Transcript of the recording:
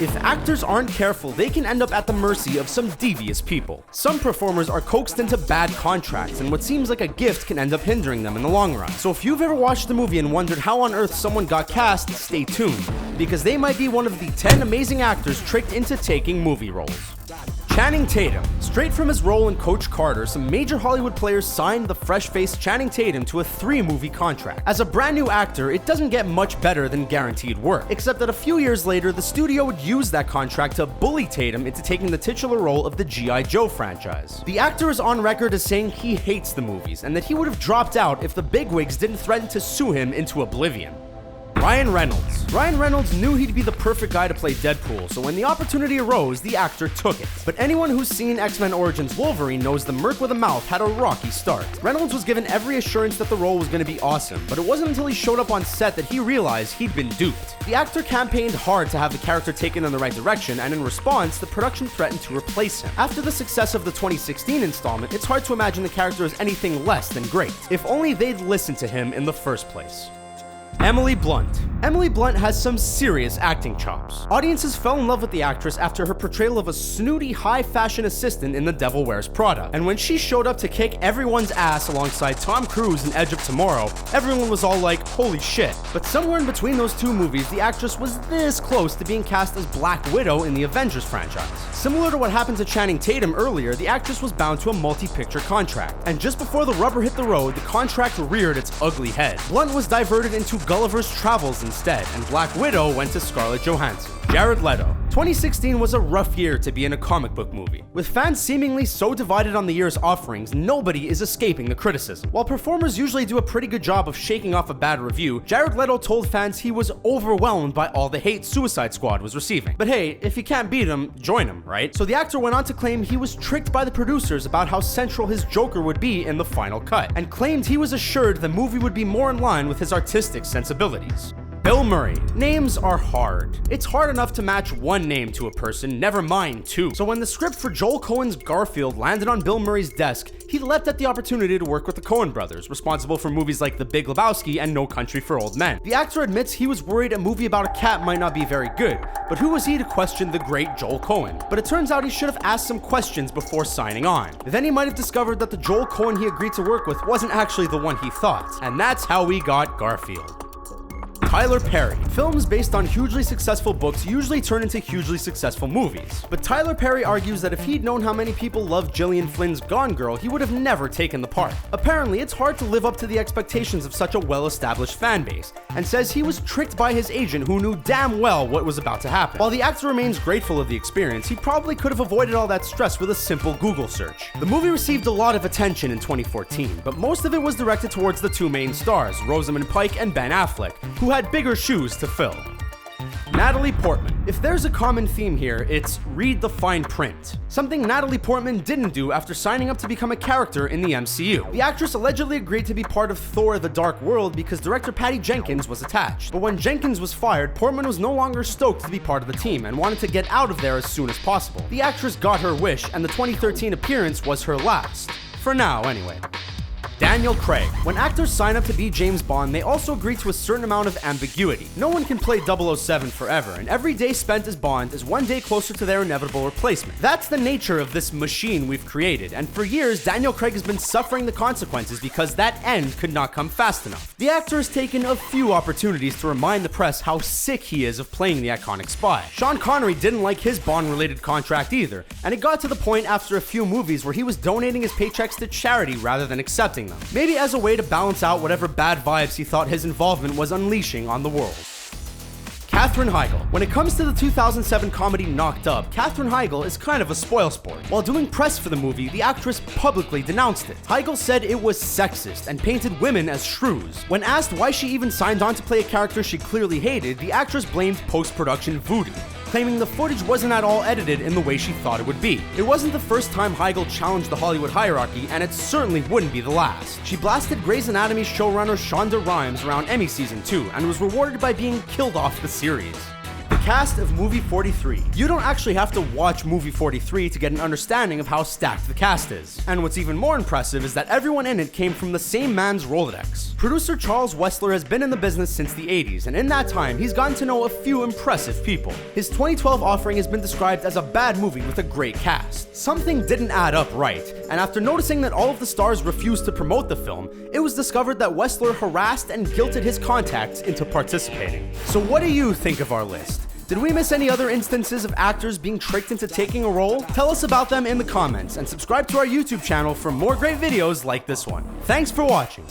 If actors aren't careful, they can end up at the mercy of some devious people. Some performers are coaxed into bad contracts, and what seems like a gift can end up hindering them in the long run. So if you've ever watched the movie and wondered how on earth someone got cast, stay tuned, because they might be one of the 10 amazing actors tricked into taking movie roles. Channing Tatum. Straight from his role in Coach Carter, some major Hollywood players signed the fresh-faced Channing Tatum to a 3-movie contract. As a brand new actor, it doesn't get much better than guaranteed work, except that a few years later, the studio would use that contract to bully Tatum into taking the titular role of the G.I. Joe franchise. The actor is on record as saying he hates the movies, and that he would have dropped out if the bigwigs didn't threaten to sue him into oblivion. Ryan Reynolds. Ryan Reynolds knew he'd be the perfect guy to play Deadpool, so when the opportunity arose, the actor took it. But anyone who's seen X-Men Origins Wolverine knows the merc with a mouth had a rocky start. Reynolds was given every assurance that the role was going to be awesome, but it wasn't until he showed up on set that he realized he'd been duped. The actor campaigned hard to have the character taken in the right direction, and in response, the production threatened to replace him. After the success of the 2016 installment, it's hard to imagine the character as anything less than great. If only they'd listened to him in the first place. Emily Blunt. Emily Blunt has some serious acting chops. Audiences fell in love with the actress after her portrayal of a snooty, high-fashion assistant in The Devil Wears Prada. And when she showed up to kick everyone's ass alongside Tom Cruise in Edge of Tomorrow, everyone was all like, holy shit. But somewhere in between those two movies, the actress was this close to being cast as Black Widow in the Avengers franchise. Similar to what happened to Channing Tatum earlier, the actress was bound to a multi-picture contract. And just before the rubber hit the road, the contract reared its ugly head. Blunt was diverted into Gulliver's Travels instead, and Black Widow went to Scarlett Johansson. Jared Leto. 2016 was a rough year to be in a comic book movie. With fans seemingly so divided on the year's offerings, nobody is escaping the criticism. While performers usually do a pretty good job of shaking off a bad review, Jared Leto told fans he was overwhelmed by all the hate Suicide Squad was receiving. But hey, if you can't beat him, join him, right? So the actor went on to claim he was tricked by the producers about how central his Joker would be in the final cut, and claimed he was assured the movie would be more in line with his artistic sensibilities. Bill Murray. Names are hard. It's hard enough to match one name to a person, never mind two. So when the script for Joel Coen's Garfield landed on Bill Murray's desk, he leapt at the opportunity to work with the Coen brothers, responsible for movies like The Big Lebowski and No Country for Old Men. The actor admits he was worried a movie about a cat might not be very good, but who was he to question the great Joel Coen? But it turns out he should have asked some questions before signing on. Then he might have discovered that the Joel Coen he agreed to work with wasn't actually the one he thought. And that's how we got Garfield. Tyler Perry. Films based on hugely successful books usually turn into hugely successful movies. But Tyler Perry argues that if he'd known how many people love Gillian Flynn's Gone Girl, he would have never taken the part. Apparently, it's hard to live up to the expectations of such a well-established fan base, and says he was tricked by his agent who knew damn well what was about to happen. While the actor remains grateful of the experience, he probably could have avoided all that stress with a simple Google search. The movie received a lot of attention in 2014, but most of it was directed towards the two main stars, Rosamund Pike and Ben Affleck, who had bigger shoes to fill. Natalie Portman. If there's a common theme here, it's read the fine print. Something Natalie Portman didn't do after signing up to become a character in the MCU. The actress allegedly agreed to be part of Thor: The Dark World because director Patty Jenkins was attached. But when Jenkins was fired, Portman was no longer stoked to be part of the team and wanted to get out of there as soon as possible. The actress got her wish, and the 2013 appearance was her last. For now, anyway. Daniel Craig. When actors sign up to be James Bond, they also agree to a certain amount of ambiguity. No one can play 007 forever, and every day spent as Bond is one day closer to their inevitable replacement. That's the nature of this machine we've created, and for years, Daniel Craig has been suffering the consequences because that end could not come fast enough. The actor has taken a few opportunities to remind the press how sick he is of playing the iconic spy. Sean Connery didn't like his Bond-related contract either, and it got to the point after a few movies where he was donating his paychecks to charity rather than accepting them. Maybe as a way to balance out whatever bad vibes he thought his involvement was unleashing on the world. Katherine Heigl. When it comes to the 2007 comedy Knocked Up, Katherine Heigl is kind of a spoilsport. While doing press for the movie, the actress publicly denounced it. Heigl said it was sexist and painted women as shrews. When asked why she even signed on to play a character she clearly hated, the actress blamed post-production voodoo, claiming the footage wasn't at all edited in the way she thought it would be. It wasn't the first time Heigl challenged the Hollywood hierarchy, and it certainly wouldn't be the last. She blasted Grey's Anatomy showrunner Shonda Rhimes around Emmy Season 2, and was rewarded by being killed off the series. The Cast of movie 43. You don't actually have to watch movie 43 to get an understanding of how stacked the cast is. And what's even more impressive is that everyone in it came from the same man's Rolodex. Producer Charles Wessler has been in the business since the 80s, and in that time, he's gotten to know a few impressive people. His 2012 offering has been described as a bad movie with a great cast. Something didn't add up right, and after noticing that all of the stars refused to promote the film, it was discovered that Wessler harassed and guilted his contacts into participating. So what do you think of our list? Did we miss any other instances of actors being tricked into taking a role? Tell us about them in the comments, and subscribe to our YouTube channel for more great videos like this one. Thanks for watching.